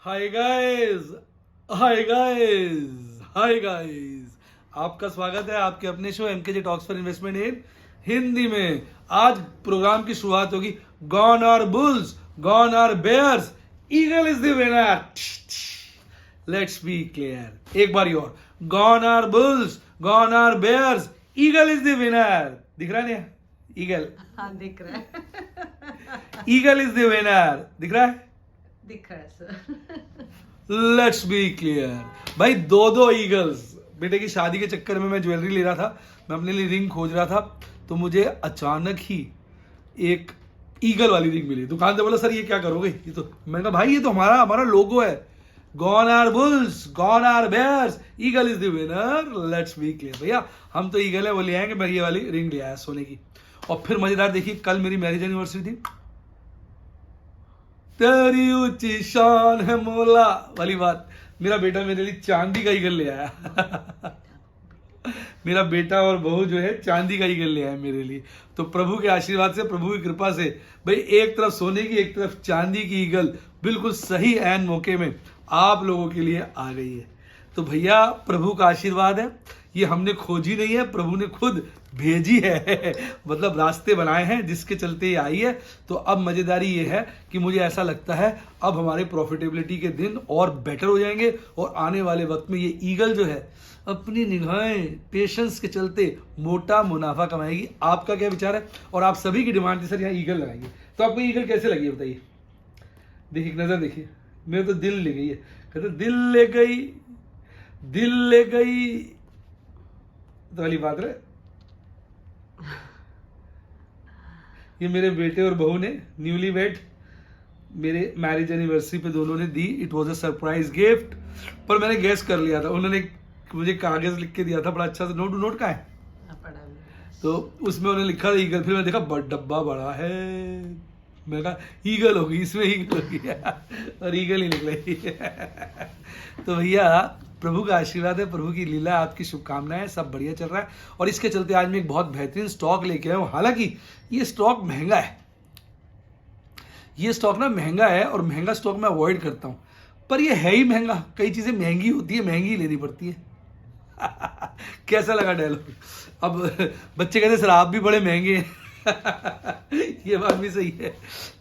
हाय guys hi guys hi guys, आपका स्वागत है आपके अपने show MKJ talks for investment in Hindi में। आज प्रोग्राम की शुरुआत होगी। Gone are bulls, gone are bears, eagle is the winner. Let's be clear, एक बारी और। Gone are bulls, gone are bears, eagle is the winner. दिख रहा है नहीं? ईगल, हाँ दिख रहा है। Eagle is the winner. दिख रहा है? दिख रहा है सर। लेट्स बी क्लियर भाई, दो दो ईगल्स। बेटे की शादी के चक्कर में मैं ज्वेलरी ले रहा था, मैं अपने लिए रिंग खोज रहा था, तो मुझे अचानक ही एक ईगल वाली रिंग मिली। दुकान से बोला सर ये क्या करोगे? ये तो, मैंने कहा भाई ये तो हमारा हमारा लोगो है। Gone are bulls, gone are bears, eagle is the winner. Let's be clear भैया, हम तो ईगल है वो ले आएंगे। मैं ये वाली रिंग ले आया सोने की। और फिर मजेदार देखिए, कल मेरी मैरिज एनिवर्सरी थी। तेरी ऊंची शान है मौला वाली बात, मेरा बेटा मेरे लिए चांदी का ईगल ले आया। मेरा बेटा और बहू जो है चांदी का ईगल ले आए मेरे लिए। तो प्रभु के आशीर्वाद से, प्रभु की कृपा से भाई, एक तरफ सोने की एक तरफ चांदी की ईगल बिल्कुल सही ऐन मौके में आप लोगों के लिए आ गई है। तो भैया प्रभु का आशीर्वाद है, ये हमने खोजी नहीं है, प्रभु ने खुद भेजी है। मतलब रास्ते बनाए हैं जिसके चलते ये आई है। तो अब मजेदारी ये है कि मुझे ऐसा लगता है अब हमारे प्रॉफिटेबिलिटी के दिन और बेटर हो जाएंगे, और आने वाले वक्त में ये ईगल जो है अपनी निगाहें पेशेंस के चलते मोटा मुनाफा कमाएगी। आपका क्या विचार है? और आप सभी की डिमांड थी सर यहाँ ईगल लगाइए, तो आपको ईगल कैसे लगी है बताइए? देखिए नजर देखिए, मेरे तो दिल ले गई है। कहते दिल ले गई, दिल ले गई तो वाली बात है। ये मेरे बेटे और बहू ने न्यूली वेड मेरे मैरिज एनिवर्सरी पे दोनों ने दी। It was a surprise gift, पर मैंने गेस कर लिया था। उन्होंने मुझे कागज लिख के दिया था बड़ा अच्छा सा, नोट का है, पढ़ा भी। तो उसमें उन्होंने लिखा था ईगल। फिर मैंने देखा डब्बा बड़ा है, मैं कहा ईगल होगी, इसमें ईगल होगी। और ईगल ही निकलेगी। तो भैया प्रभु का आशीर्वाद है, प्रभु की लीला, आपकी शुभकामनाएं, सब बढ़िया चल रहा है। और इसके चलते आज मैं एक बहुत बेहतरीन स्टॉक लेके आया हूं। हालांकि ये स्टॉक महंगा है, ये स्टॉक ना महंगा है, और महंगा स्टॉक मैं अवॉइड करता हूं। पर ये है ही महंगा, कई चीजें महंगी होती है, महंगी लेनी पड़ती है। कैसा लगा डायलॉग? अब बच्चे कहते सर आप भी बड़े महंगे हैं। ये बात भी सही है।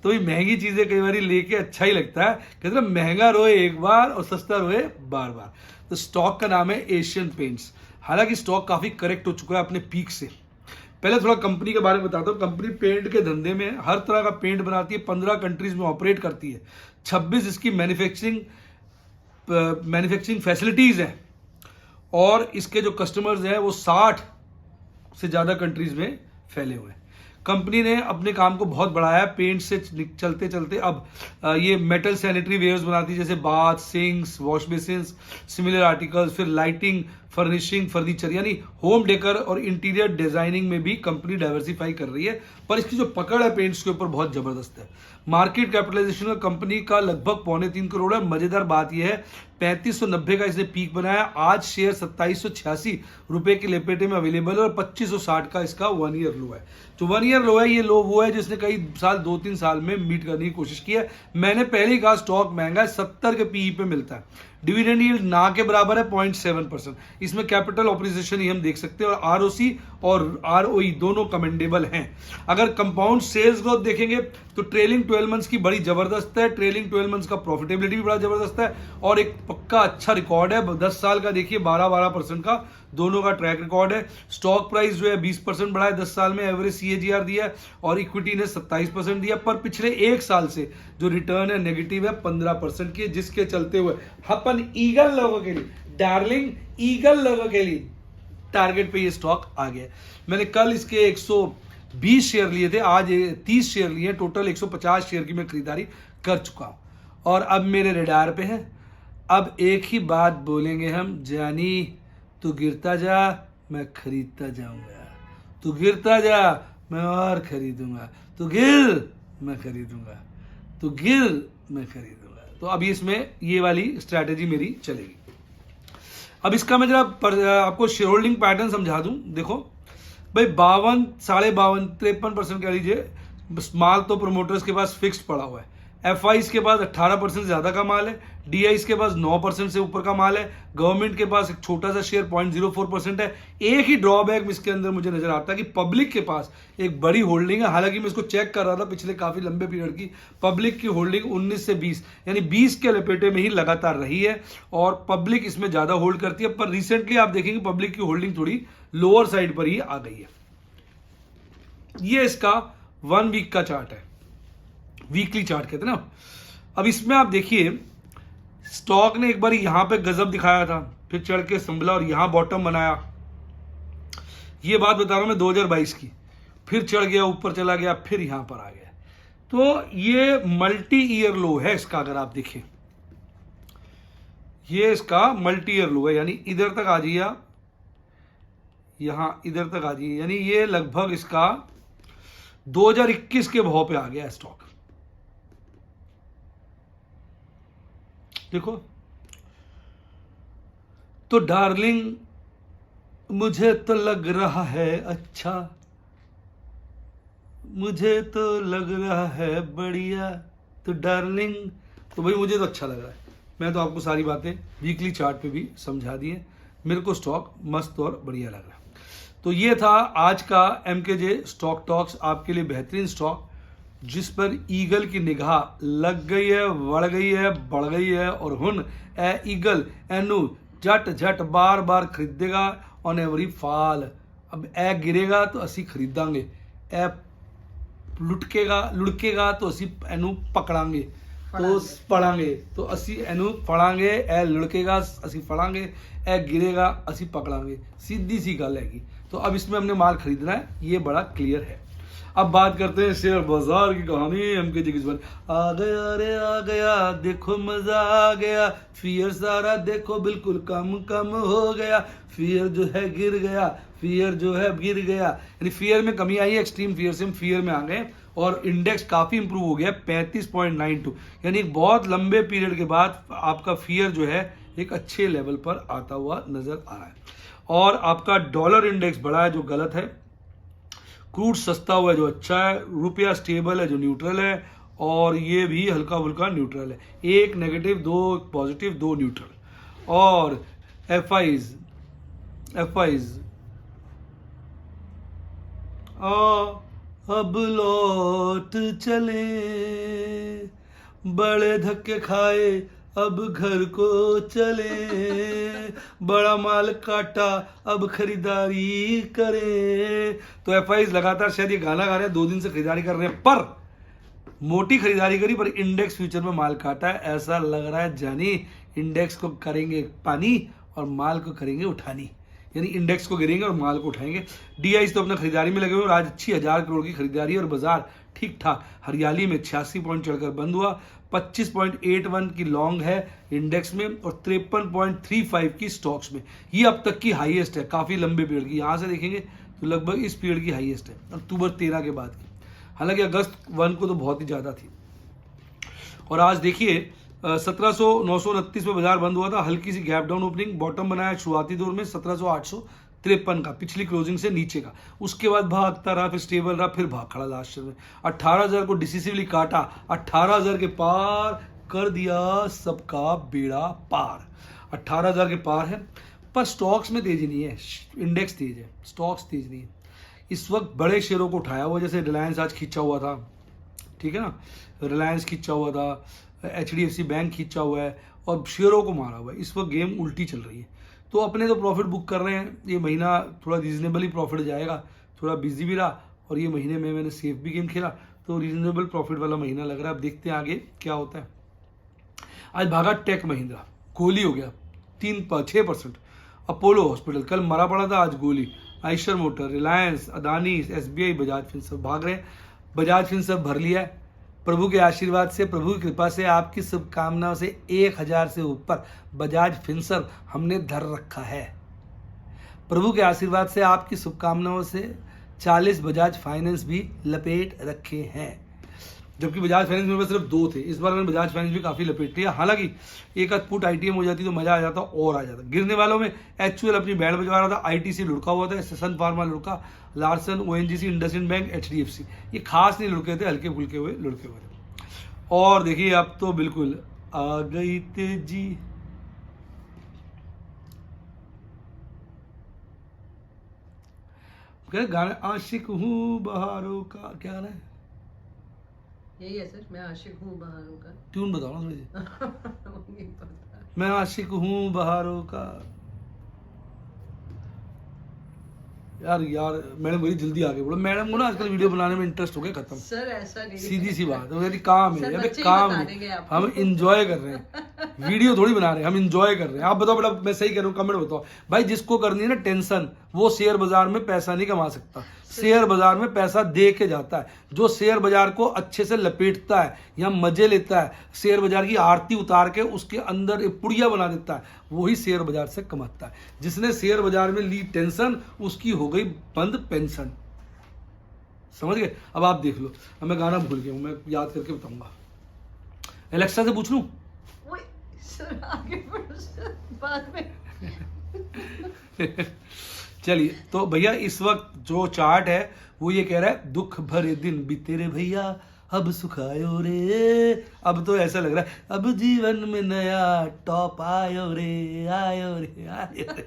तो ये महंगी चीजें कई बार लेके अच्छा ही लगता है। कहते हैं महंगा रोए एक बार और सस्ता रोए बार बार। तो स्टॉक का नाम है एशियन पेंट्स। हालांकि स्टॉक काफी करेक्ट हो चुका है अपने पीक से। पहले थोड़ा कंपनी के बारे में बताता हूँ। कंपनी पेंट के धंधे में हर तरह का पेंट बनाती है, 15 कंट्रीज में ऑपरेट करती है, 26 इसकी मैन्युफैक्चरिंग फैसिलिटीज है, और इसके जो कस्टमर्स हैं वो 60 से ज्यादा कंट्रीज में फैले हुए हैं। कंपनी ने अपने काम को बहुत बढ़ाया है। पेंट से चलते चलते अब ये मेटल सैनिटरी वेयर्स बनाती है, जैसे bath, sinks, wash basins, similar articles. फिर लाइटिंग, फर्निशिंग, फर्नीचर, यानी होम डेकर और इंटीरियर डिजाइनिंग में भी कंपनी डाइवर्सिफाई कर रही है। पर इसकी जो पकड़ है पेंट्स के ऊपर बहुत जबरदस्त है। मार्केट कैपिटलाइजेशन का कंपनी का लगभग 3.25 करोड़ है। मजेदार बात यह है 3590 का इसने पीक बनाया। आज शेयर 2786 रुपए के लेपेटे में अवेलेबल है, और 2560 का इसका 1 ईयर लो है। जो 1 ईयर लो है, ये लो वो है जिसने कई साल 2-3 साल में मीट करने की कोशिश की है। मैंने पहले ही कहा स्टॉक महंगा है, 70 के पीई पे मिलता है। डिविडेंड यील्ड ना के बराबर है 0.7%। इसमें कैपिटल ऑप्रिसिएशन ही हम देख सकते हैं, और आरओसी और आरओई दोनों कमेंडेबल हैं। अगर कंपाउंड सेल्स ग्रोथ देखेंगे तो ट्रेलिंग 12 मंथ्स की बड़ी जबरदस्त है। ट्रेलिंग 12 मंथ्स का प्रॉफिटेबिलिटी भी बड़ा जबरदस्त है, और एक पक्का अच्छा रिकॉर्ड है। 10 साल का देखिए 12% का दोनों का ट्रैक रिकॉर्ड है। स्टॉक प्राइस जो है 20% बढ़ा है 10 साल में, एवरेज सीएजीआर दिया है, और इक्विटी ने 27% दिया। पर पिछले 1 साल से जो रिटर्न है नेगेटिव है 15% की, जिसके चलते हुए अपन ईगल लोगों के लिए, डार्लिंग ईगल लोगों के लिए टारगेट पे ये स्टॉक आ गया। मैंने कल इसके 120 शेयर लिए थे, आज 30 शेयर लिए, टोटल 150 शेयर की मैं खरीदारी कर चुका हूं, और अब मेरे रडार पे है। अब एक ही बात बोलेंगे हम, जानी तू गिरता जा मैं खरीदता जाऊंगा, तू गिरता जा मैं और खरीदूंगा, तू गिर मैं खरीदूंगा, तू गिर मैं खरीदूंगा। तो अभी इसमें ये वाली स्ट्रैटेजी मेरी चलेगी। अब इसका मैं जरा आपको शेयर होल्डिंग पैटर्न समझा दूं। देखो भाई 52, 52.5, 53% कह लीजिए माल तो प्रोमोटर्स के पास फिक्स्ड पड़ा हुआ है। एफआईज के पास 18% से ज़्यादा का माल है, डीआईज के पास 9% से ऊपर का माल है, गवर्नमेंट के पास एक छोटा सा शेयर 0.04% है। एक ही ड्रॉबैक इसके अंदर मुझे नजर आता है कि पब्लिक के पास एक बड़ी होल्डिंग है। हालांकि मैं इसको चेक कर रहा था पिछले काफी लंबे पीरियड की, पब्लिक की होल्डिंग 19 से 20 यानी 20 के लपेटे में ही लगातार रही है और पब्लिक इसमें ज्यादा होल्ड करती है। पर रिसेंटली आप देखेंगे पब्लिक की होल्डिंग थोड़ी लोअर साइड पर ही आ गई है। ये इसका 1 वीक का चार्ट है, वीकली चार्ट कहते हैं ना। अब इसमें आप देखिए स्टॉक ने एक बार यहां पे गजब दिखाया था, फिर चढ़ के संभला और यहां बॉटम बनाया। ये बात बता रहा हूं मैं 2022 की, फिर चढ़ गया, ऊपर चला गया, फिर यहां पर आ गया। तो ये मल्टी ईयर लो है इसका। अगर आप देखें ये इसका मल्टी ईयर लो है, यानी इधर तक आ जाइए, यहां इधर तक आ जाइए, यानी ये लगभग इसका 2021 के भाव पे आ गया स्टॉक। देखो तो डार्लिंग मुझे तो लग रहा है अच्छा, मुझे तो लग रहा है बढ़िया, तो डार्लिंग, तो भाई मुझे तो अच्छा लग रहा है। मैं तो आपको सारी बातें वीकली चार्ट पे भी समझा दी है। मेरे को स्टॉक मस्त और बढ़िया लग रहा है। तो ये था आज का एमकेजे स्टॉक टॉक्स, आपके लिए बेहतरीन स्टॉक जिस पर ईगल की निगाह लग गई है, बढ़ गई है, बढ़ गई है। और हुन ए ईगल एनु झट झट बार बार खरीदेगा ऑन एवरी फॉल। अब ए गिरेगा तो असी खरीदांगे, ए लुड़केगा तो असी एनु पकड़ांगे, तो पड़ांगे तो असी एनु फड़ांगे, ए लुड़केगा असी फड़ांगे, ए गिरेगा असी पकड़ांगे। सीधी सी गल हैगी। तो अब इसमें हमने माल खरीदना है, ये बड़ा क्लियर है। अब बात करते हैं शेयर बाजार की कहानी। एमकेजे की जुबान आ गया रे आ गया, देखो मजा आ गया, फियर सारा देखो बिल्कुल कम कम हो गया, फियर जो है गिर गया, फियर जो है गिर गया, यानी फियर में कमी आई है, एक्सट्रीम फियर से हम फियर में आ गए और इंडेक्स काफी इंप्रूव हो गया 35.92, यानी बहुत लंबे पीरियड के बाद आपका फियर जो है एक अच्छे लेवल पर आता हुआ नजर आ रहा है। और आपका डॉलर इंडेक्स बढ़ा है जो गलत है, क्रूड सस्ता हुआ है जो अच्छा है, रुपया स्टेबल है जो न्यूट्रल है, और ये भी हल्का फुल्का न्यूट्रल है, एक नेगेटिव, दो पॉजिटिव, दो न्यूट्रल। और एफआईज अब लौट चले, बड़े धक्के खाए अब घर को चले, बड़ा माल काटा अब खरीदारी करे। तो एफआईज लगातार शायद ये गाना गा रहे हैं, 2 दिन से खरीदारी कर रहे हैं, पर मोटी खरीदारी करी पर इंडेक्स फ्यूचर में माल काटा है। ऐसा लग रहा है जानी इंडेक्स को करेंगे पानी और माल को करेंगे उठानी, यानी इंडेक्स को गिरेंगे और माल को उठाएंगे। डीआईज तो अपना खरीदारी में लगे हुए और आज अच्छी 1000 करोड़ की खरीदारी और बाजार ठीक ठाक हरियाली में 86 पॉइंट चढ़कर बंद हुआ। 25.81 की लॉन्ग है इंडेक्स में और 53.35 की स्टॉक्स में। ये अब तक की हाईएस्ट है काफी लंबे पीरियड की। यहां से देखेंगे तो लगभग इस पीरियड की हाईएस्ट है, अक्टूबर 13 के बाद की। हालांकि अगस्त 1 को तो बहुत ही ज्यादा थी। और आज देखिए 1700-929 में बाजार बंद हुआ था, हल्की सी गैप डाउन ओपनिंग, बॉटम बनाया शुरुआती दौर में 17,853 का, पिछली क्लोजिंग से नीचे का। उसके बाद भागता रहा, फिर स्टेबल रहा, फिर भाग खड़ा लास्ट में 18,000 को डिसिसिवली काटा, 18,000 के पार कर दिया सबका बेड़ा पार। 18,000 के पार है, पर स्टॉक्स में तेजी नहीं है, इंडेक्स तेज है, स्टॉक्स तेज नहीं है। इस वक्त बड़े शेयरों को उठाया हुआ, जैसे रिलायंस आज खींचा हुआ था, ठीक है ना, रिलायंस खींचा हुआ था, HDFC बैंक खींचा हुआ है और शेयरों को मारा हुआ है। इस वक्त गेम उल्टी चल रही है। तो अपने तो प्रॉफिट बुक कर रहे हैं, ये महीना थोड़ा रीजनेबली प्रॉफिट जाएगा, थोड़ा बिजी भी रहा और ये महीने में मैंने सेफ भी गेम खेला, तो रीजनेबल प्रॉफिट वाला महीना लग रहा है। अब देखते हैं आगे क्या होता है। आज भागा टेक महिंद्रा, गोली हो गया 6%। अपोलो हॉस्पिटल कल मरा पड़ा था, आज गोली। Eicher motor, Reliance, Adani, SBI, Bajaj Finserv भाग रहे हैं। बजाज फिनसर्व भर लिया है प्रभु के आशीर्वाद से, प्रभु की कृपा से, आपकी शुभकामनाओं से 1000 से ऊपर बजाज फिनसर्व हमने धर रखा है। प्रभु के आशीर्वाद से, आपकी शुभकामनाओं से 40 बजाज फाइनेंस भी लपेट रखे हैं, जबकि बजाज फाइनेंस मेरे पास सिर्फ 2 थे। इस बार मैंने बजाज फाइनेंस भी काफी लपेट लिया। हालांकि एक आध पुट ITM हो जाती तो मजा आ जाता और आ जाता। गिरने वालों में HUL अपनी बैंड बजवा रहा था, ITC लुढ़का हुआ था, सन फार्मा लुढ़का, लार्सन, ONGC, इंडसइंड बैंक, HDFC ये खास नहीं लुढ़के थे, हल्के फुल्के हुए लुढ़के हुए थे। और देखिए अब तो बिल्कुल आ गई तेजी। क्या गाना, आशिक हूँ बहारों का, क्या गाना है? यही है सर, मैं आशिक हूँ बहारों का। ट्यून बताओ ना थोड़ी सी। नहीं पता। मैं आशिक हूँ बहारों का। यार मैडम बड़ी जल्दी आगे बढ़ो, मैडम को ना आजकल वीडियो बनाने में इंटरेस्ट हो गया खत्म। सर ऐसा नहीं, सीधी सी बात है, यानी काम है, सर, यानी बच्चे ही काम बता है। देंगे आपको। हम इंजॉय कर रहे हैं, वीडियो थोड़ी बना रहे हैं, हम इंजॉय कर रहे हैं। आप बताओ बेटा, मैं सही कर रहा हूँ? कमेंट बताओ भाई। जिसको करनी है ना टेंशन, वो शेयर बाजार में पैसा नहीं कमा सकता। शेयर बाजार में पैसा दे के जाता है। जो शेयर बाजार को अच्छे से लपेटता है या मजे लेता है, शेयर बाजार की आरती उतार के उसके अंदर एक पुड़िया बना देता है, वही शेयर बाजार से कमाता है। जिसने शेयर बाजार में ली टेंशन, उसकी हो गई बंद पेंशन। समझ गए? अब आप देख लो, अब मैं गाना भूल गया हूं, मैं याद करके बताऊंगा। एलेक्सा से पूछ लूं? ओए, सर आगे बढ़ो सर, बाद में। चलिए, तो भैया इस वक्त जो चार्ट है वो ये कह रहा है, दुख भरे दिन बीते रे भैया, अब सुखायो रे। अब तो ऐसा लग रहा है, अब जीवन में नया टॉप आयो रे, आयो रे, आयो रे।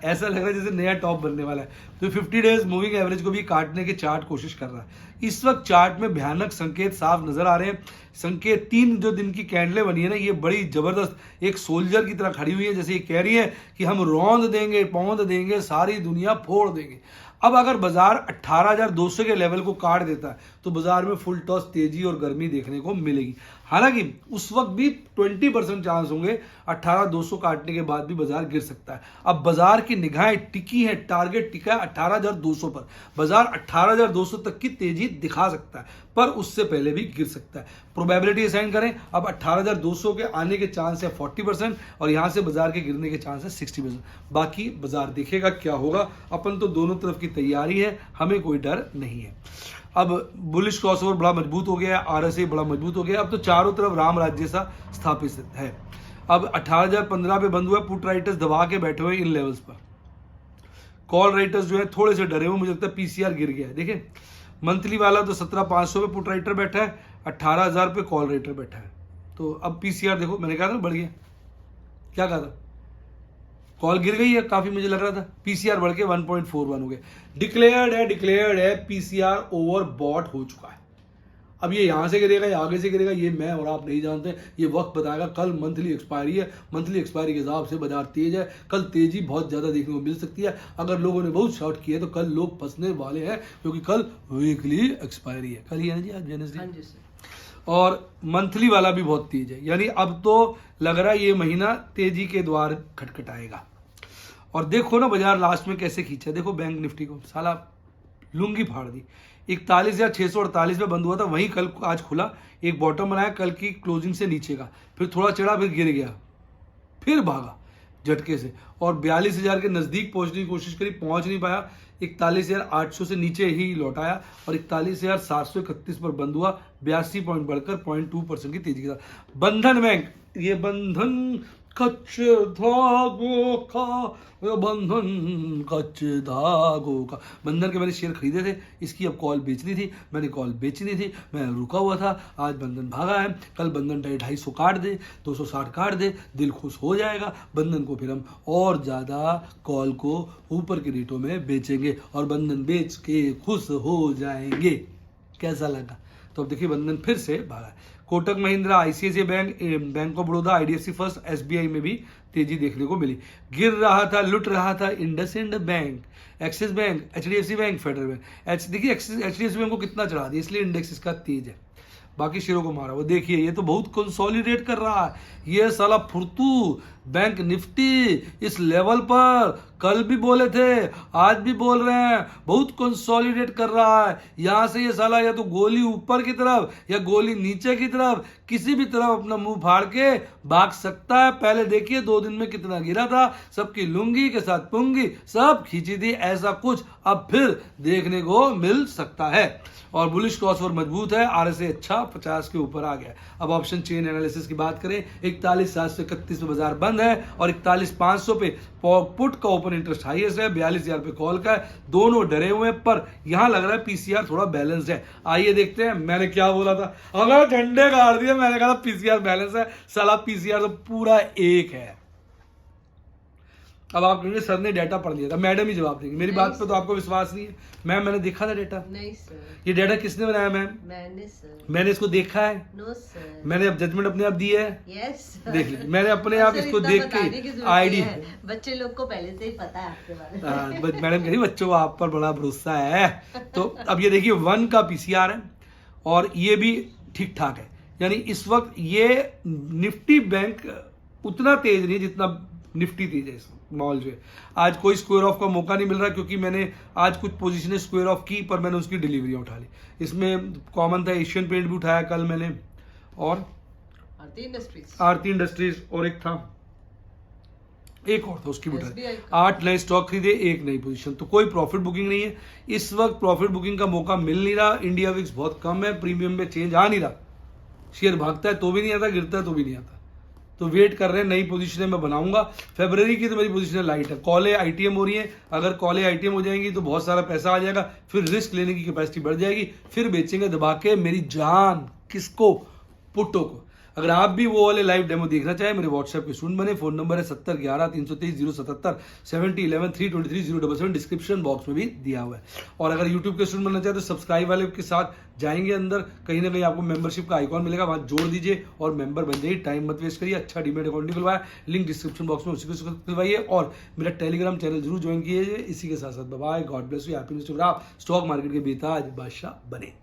ऐसा लग रहा है जैसे नया टॉप बनने वाला है। तो 50 डेज मूविंग एवरेज को भी काटने के चार्ट कोशिश कर रहा है। इस वक्त चार्ट में भयानक संकेत साफ नजर आ रहे हैं। संकेत 3 जो दिन की कैंडलें बनी है ना, ये बड़ी जबरदस्त एक सोल्जर की तरह खड़ी हुई है, जैसे ये कह रही है कि हम रौंद देंगे, पौंद देंगे, सारी दुनिया फोड़ देंगे। अब अगर बाजार 18,200 के लेवल को काट देता है तो बाजार में फुल टॉस तेजी और गर्मी देखने को मिलेगी। हालांकि उस वक्त भी 20% चांस होंगे 18,200 काटने के बाद भी बाजार गिर सकता है। अब बाजार की निगाहें टिकी हैं, टारगेट टिका है 18,200 पर। बाजार 18,200 तक की तेजी दिखा सकता है, पर उससे पहले भी गिर सकता है। प्रोबेबिलिटी असाइन करें, अब 18,200 के आने के चांस है 40% और यहां से बाजार के गिरने के चांस है 60%। बाकी बाजार देखेगा क्या होगा। अपन तो दोनों तरफ की तैयारी है, हमें कोई डर नहीं है। अब बुलिश क्रॉसओवर बड़ा मजबूत हो गया है, आरएसआई बड़ा मजबूत हो गया। अब तो चारों तरफ राम राज्य सा स्थापित है। अब 18,015 पे बंद हुआ, पुट राइटर्स दबा के बैठे हुए इन लेवल्स पर। कॉल राइटर्स जो है थोड़े से डरे हुए, मुझे लगता है पीसीआर गिर गया है। देखें, मंथली वाला तो 17,500 पे पुट राइटर बैठा है, 18,000 पे कॉल राइटर बैठा है। तो अब पीसीआर देखो, मैंने कहा था बढ़ गया। क्या कहा था? कॉल गिर गई है काफी, मुझे लग रहा था। पीसीआर बढ़ के 1.41 हो गया। डिक्लेयर्ड है पीसीआर ओवर बॉट हो चुका है। अब ये यहां से गिरेगा या आगे से गिरेगा, ये मैं और आप नहीं जानते, ये वक्त बताएगा। कल मंथली एक्सपायरी है, मंथली एक्सपायरी के हिसाब से बाजार तेज है। कल तेजी बहुत ज्यादा देखने को मिल सकती है। अगर लोगों ने बहुत शॉर्ट किया तो कल लोग फंसने वाले हैं, क्योंकि कल वीकली एक्सपायरी है। कल ही है ना जी, आज वेडनेसडे। हाँ जी सर। और मंथली वाला भी बहुत तेज है, यानी अब तो लग रहा है ये महीना तेजी के द्वार खटखटाएगा। और देखो ना बाजार लास्ट में कैसे खींचा। देखो बैंक निफ्टी को साला लुंगी फाड़ दी। 41,648 पे बंद हुआ था, वहीं कल आज खुला, एक बॉटम बनाया कल की क्लोजिंग से नीचे का, फिर थोड़ा चढ़ा, फिर गिर गया, फिर भागा झटके से और 42,000 के नजदीक पहुंचने की कोशिश करी, पहुंच नहीं पाया। 41,800 से नीचे ही लौटाया और 41,731 पर बंद हुआ। 82 पॉइंट बढ़कर 0.2% की तेजी के साथ। बंधन बैंक, ये बंधन कच्चे धागों का, बंधन कच्चे धागों का। बंधन के मैंने शेयर खरीदे थे, इसकी अब कॉल बेचनी थी, मैंने कॉल बेचनी थी, मैं रुका हुआ था। आज बंधन भागा है, कल बंधन 250 काट दे, 260 काट दे, दिल खुश हो जाएगा। बंधन को फिर हम और ज्यादा कॉल को ऊपर के रेटों में बेचेंगे और बंधन बेच के खुश हो जाएंगे। कैसा लगा? तो अब देखिए बंधन फिर से भागा। Kotak Mahindra, ICICI bank, bank of Baroda, IDFC first, SBI में भी तेजी देखने को मिली। गिर रहा था, लुट रहा था IndusInd bank, axis bank, HDFC bank, federal bank. देखिए एचडीएफसी बैंक को कितना चढ़ा दिया, इसलिए इंडेक्स इसका तेज है। बाकी शेयरों को मारा। वो देखिए ये तो बहुत कंसोलिडेट कर रहा है, ये साला फुर्तू बैंक निफ्टी इस लेवल पर कल भी बोले थे, आज भी बोल रहे हैं, बहुत कंसोलिडेट कर रहा है। यहां से ये साला या तो गोली ऊपर की तरफ या गोली नीचे की तरफ, किसी भी तरफ अपना मुंह फाड़ के भाग सकता है। पहले देखिए 2 दिन में कितना गिरा था, सबकी लुंगी के साथ पुंगी सब खींची थी। ऐसा कुछ अब फिर देखने को मिल सकता है। और बुलिश क्रॉसओवर मजबूत है, आरएसआई अच्छा 50 के ऊपर आ गया। अब ऑप्शन चेन एनालिसिस की बात करें, 41,731 पे बाजार बंद बंद है और 41,500 पे पुट का ओपन इंटरेस्ट हाईएस्ट है, 42,000 पे कॉल का है। दोनों डरे हुए हैं, पर यहां लग रहा है पीसीआर थोड़ा बैलेंस है। आइए देखते हैं मैंने क्या बोला था, अगर झंडे गाड़ दिए, मैंने कहा पीसीआर बैलेंस है, साला पीसीआर तो पूरा एक है। अब आप कहेंगे सर ने डाटा पढ़ लिया था, मैडम ही जवाब देंगे। मेरी नहीं बात पे सर। तो आपको विश्वास नहीं है। मैम मैंने देखा था डाटा। नहीं सर, ये डाटा किसने बनाया मैम? मैंने सर। मैंने इसको देखा है, नो सर। मैंने अब जजमेंट अपने आप दी है। Yes sir. देख ली मैंने अपने आप सर, इसको इतना देख बताने की के जरूरत आईडी। नहीं है। बच्चे लोग को पहले से ही पता है आपके बारे में। मैडम कह रही बच्चों को आप पर बड़ा भरोसा है। तो अब ये देखिए 1 का पीसीआर है और ये भी ठीक ठाक है। यानी इस वक्त ये निफ्टी बैंक उतना तेज नहीं है जितना निफ्टी तेज है। इस मॉल जो है आज कोई स्क्वायर ऑफ का मौका नहीं मिल रहा, क्योंकि मैंने आज कुछ पोजीशनें स्क्वायर ऑफ की, पर मैंने उसकी डिलीवरियां उठा ली। इसमें कॉमन था एशियन पेंट भी उठाया कल मैंने, और आरती इंडस्ट्रीज और एक था, एक और था उसकी भी उठाई। SBI 8 नए स्टॉक खरीदे, एक नई पोजीशन। तो कोई प्रॉफिट बुकिंग नहीं है इस वक्त, प्रॉफिट बुकिंग का मौका मिल नहीं रहा। इंडिया विक्स बहुत कम है, प्रीमियम में चेंज आ नहीं रहा। शेयर भागता है तो भी नहीं आता, गिरता है तो भी नहीं आता। तो वेट कर रहे हैं, नई पोजीशनें मैं बनाऊंगा। फरवरी की तो मेरी पोजीशनें लाइट है, कॉलें आईटीएम हो रही है। अगर कॉलें आईटीएम हो जाएंगी तो बहुत सारा पैसा आ जाएगा, फिर रिस्क लेने की कैपेसिटी बढ़ जाएगी, फिर बेचेंगे दबा के मेरी जान। किसको? पुट्टो को। अगर आप भी वो वाले लाइव डेमो देखना चाहें, मेरे व्हाट्सएप के स्टूडेंट बने। फोन नंबर है 7011-323-077 7011-323-077, डिस्क्रिप्शन बॉक्स में भी दिया हुआ है। और अगर यूट्यूब के स्टूडेंट बनना चाहे तो सब्सक्राइब वाले के साथ जाएंगे अंदर, कहीं ना कहीं आपको मेंबरशिप का आइकॉन मिलेगा, वहां जोड़ दीजिए और मेंबर बन जाइए। टाइम मत वेस्ट करिए। अच्छा डीमेट अकाउंट खुलवाया, लिंक डिस्क्रिप्शन बॉक्स में उसी को खुलवाइए और मेरा टेलीग्राम चैनल जरूर ज्वाइन कीजिए। इसी के साथ साथ bye, God bless you, happy news. आप स्टॉक मार्केट के बेताज बादशाह बने।